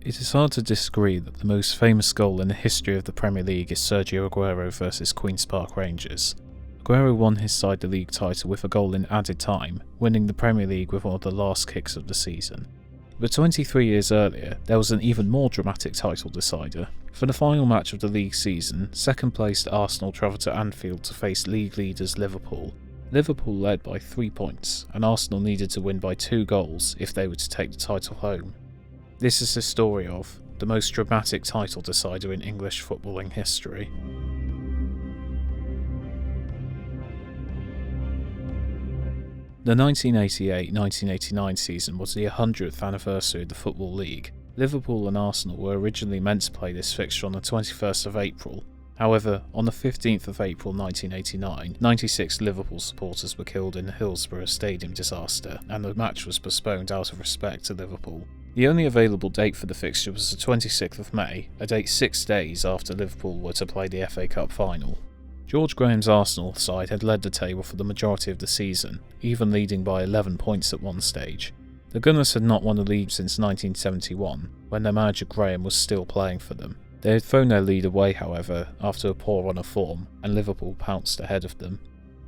It is hard to disagree that the most famous goal in the history of the Premier League is Sergio Aguero versus Queen's Park Rangers. Aguero won his side the league title with a goal in added time, winning the Premier League with one of the last kicks of the season. But 23 years earlier, there was an even more dramatic title decider. For the final match of the league season, second-placed Arsenal travelled to Anfield to face league leaders Liverpool. Liverpool led by 3 points, and Arsenal needed to win by 2 goals if they were to take the title home. This is the story of the most dramatic title decider in English footballing history. The 1988-1989 season was the 100th anniversary of the Football League. Liverpool and Arsenal were originally meant to play this fixture on the 21st of April. However, on the 15th of April 1989, 96 Liverpool supporters were killed in the Hillsborough Stadium disaster, and the match was postponed out of respect to Liverpool. The only available date for the fixture was the 26th of May, a date 6 days after Liverpool were to play the FA Cup final. George Graham's Arsenal side had led the table for the majority of the season, even leading by 11 points at one stage. The Gunners had not won the league since 1971, when their manager Graham was still playing for them. They had thrown their lead away, however, after a poor run of form, and Liverpool pounced ahead of them.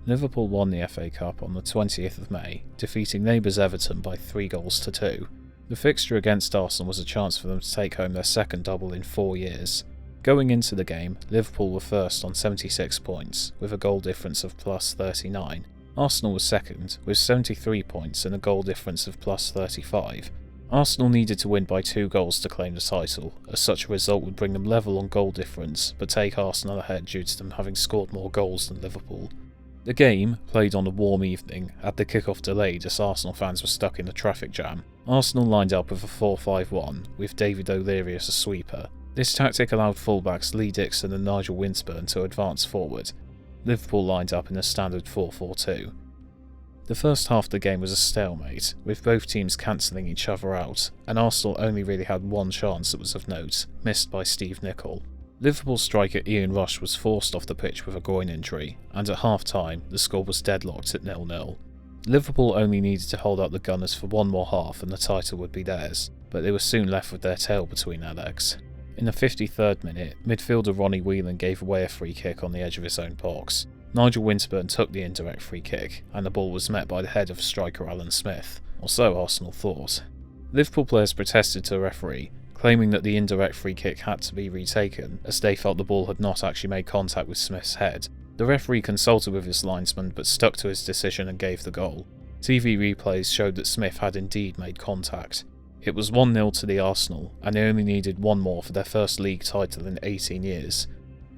Liverpool won the FA Cup on the 20th of May, defeating neighbours Everton by 3-2. The fixture against Arsenal was a chance for them to take home their second double in 4 years. Going into the game, Liverpool were first on 76 points, with a goal difference of plus 39. Arsenal was second, with 73 points and a goal difference of plus 35. Arsenal needed to win by 2 goals to claim the title, as such a result would bring them level on goal difference, but take Arsenal ahead due to them having scored more goals than Liverpool. The game, played on a warm evening, had the kick-off delayed as Arsenal fans were stuck in a traffic jam. Arsenal lined up with a 4-5-1, with David O'Leary as a sweeper. This tactic allowed fullbacks Lee Dixon and Nigel Winterburn to advance forward. Liverpool lined up in a standard 4-4-2. The first half of the game was a stalemate, with both teams cancelling each other out, and Arsenal only really had one chance that was of note, missed by Steve Nicol. Liverpool striker Ian Rush was forced off the pitch with a groin injury, and at half-time the score was deadlocked at 0-0. Liverpool only needed to hold out the Gunners for one more half and the title would be theirs, but they were soon left with their tail between their legs. In the 53rd minute, midfielder Ronnie Whelan gave away a free kick on the edge of his own box. Nigel Winterburn took the indirect free kick, and the ball was met by the head of striker Alan Smith, or so Arsenal thought. Liverpool players protested to the referee, claiming that the indirect free kick had to be retaken, as they felt the ball had not actually made contact with Smith's head. The referee consulted with his linesman but stuck to his decision and gave the goal. TV replays showed that Smith had indeed made contact. It was 1-0 to the Arsenal, and they only needed one more for their first league title in 18 years.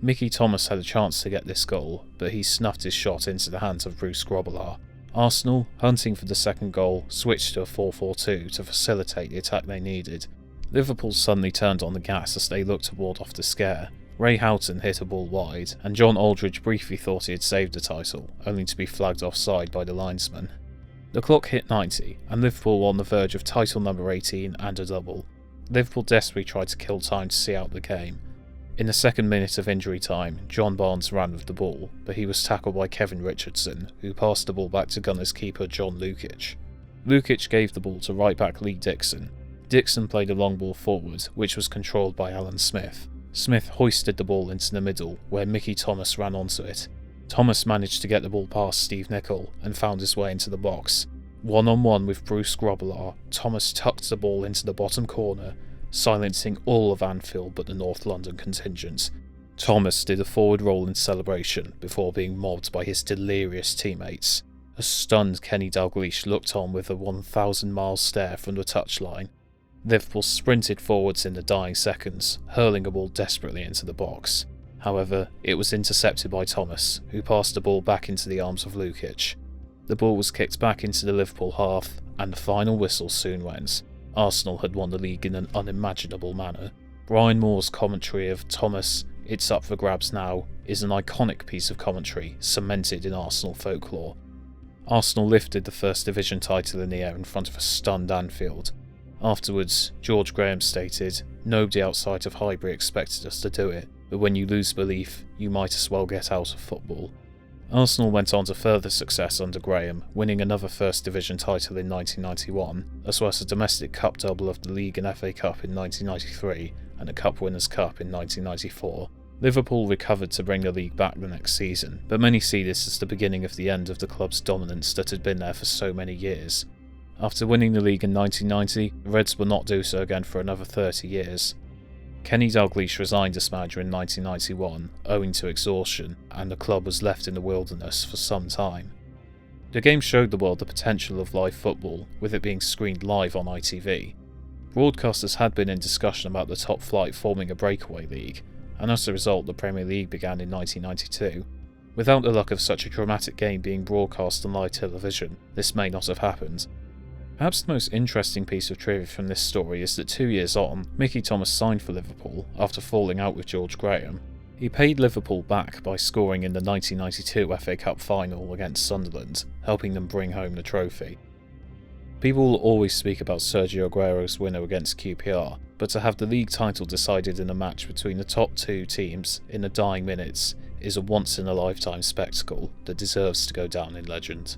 Mickey Thomas had a chance to get this goal, but he snuffed his shot into the hands of Bruce Grobbelaar. Arsenal, hunting for the second goal, switched to a 4-4-2 to facilitate the attack they needed. Liverpool suddenly turned on the gas as they looked to ward off the scare. Ray Houghton hit a ball wide, and John Aldridge briefly thought he had saved the title, only to be flagged offside by the linesman. The clock hit 90, and Liverpool were on the verge of title number 18 and a double. Liverpool desperately tried to kill time to see out the game. In the second minute of injury time, John Barnes ran with the ball, but he was tackled by Kevin Richardson, who passed the ball back to Gunners keeper John Lukic. Lukic gave the ball to right-back Lee Dixon. Dixon played a long ball forward, which was controlled by Alan Smith. Smith hoisted the ball into the middle, where Mickey Thomas ran onto it. Thomas managed to get the ball past Steve Nicol and found his way into the box. One-on-one with Bruce Grobbelaar, Thomas tucked the ball into the bottom corner, silencing all of Anfield but the North London contingent. Thomas did a forward roll in celebration before being mobbed by his delirious teammates. A stunned Kenny Dalglish looked on with a 1,000-mile stare from the touchline. Liverpool sprinted forwards in the dying seconds, hurling a ball desperately into the box. However, it was intercepted by Thomas, who passed the ball back into the arms of Lukic. The ball was kicked back into the Liverpool half, and the final whistle soon went. Arsenal had won the league in an unimaginable manner. Brian Moore's commentary of Thomas, "It's up for grabs now," is an iconic piece of commentary cemented in Arsenal folklore. Arsenal lifted the First Division title in the air in front of a stunned Anfield. Afterwards, George Graham stated, "Nobody outside of Highbury expected us to do it, but when you lose belief, you might as well get out of football." Arsenal went on to further success under Graham, winning another First Division title in 1991, as well as a domestic cup double of the League and FA Cup in 1993 and a Cup Winners' Cup in 1994. Liverpool recovered to bring the league back the next season, but many see this as the beginning of the end of the club's dominance that had been there for so many years. After winning the league in 1990, the Reds will not do so again for another 30 years. Kenny Dalglish resigned as manager in 1991, owing to exhaustion, and the club was left in the wilderness for some time. The game showed the world the potential of live football, with it being screened live on ITV. Broadcasters had been in discussion about the top flight forming a breakaway league, and as a result the Premier League began in 1992. Without the luck of such a dramatic game being broadcast on live television, this may not have happened. Perhaps the most interesting piece of trivia from this story is that 2 years on, Mickey Thomas signed for Liverpool after falling out with George Graham. He paid Liverpool back by scoring in the 1992 FA Cup final against Sunderland, helping them bring home the trophy. People will always speak about Sergio Aguero's winner against QPR, but to have the league title decided in a match between the top two teams in the dying minutes is a once-in-a-lifetime spectacle that deserves to go down in legend.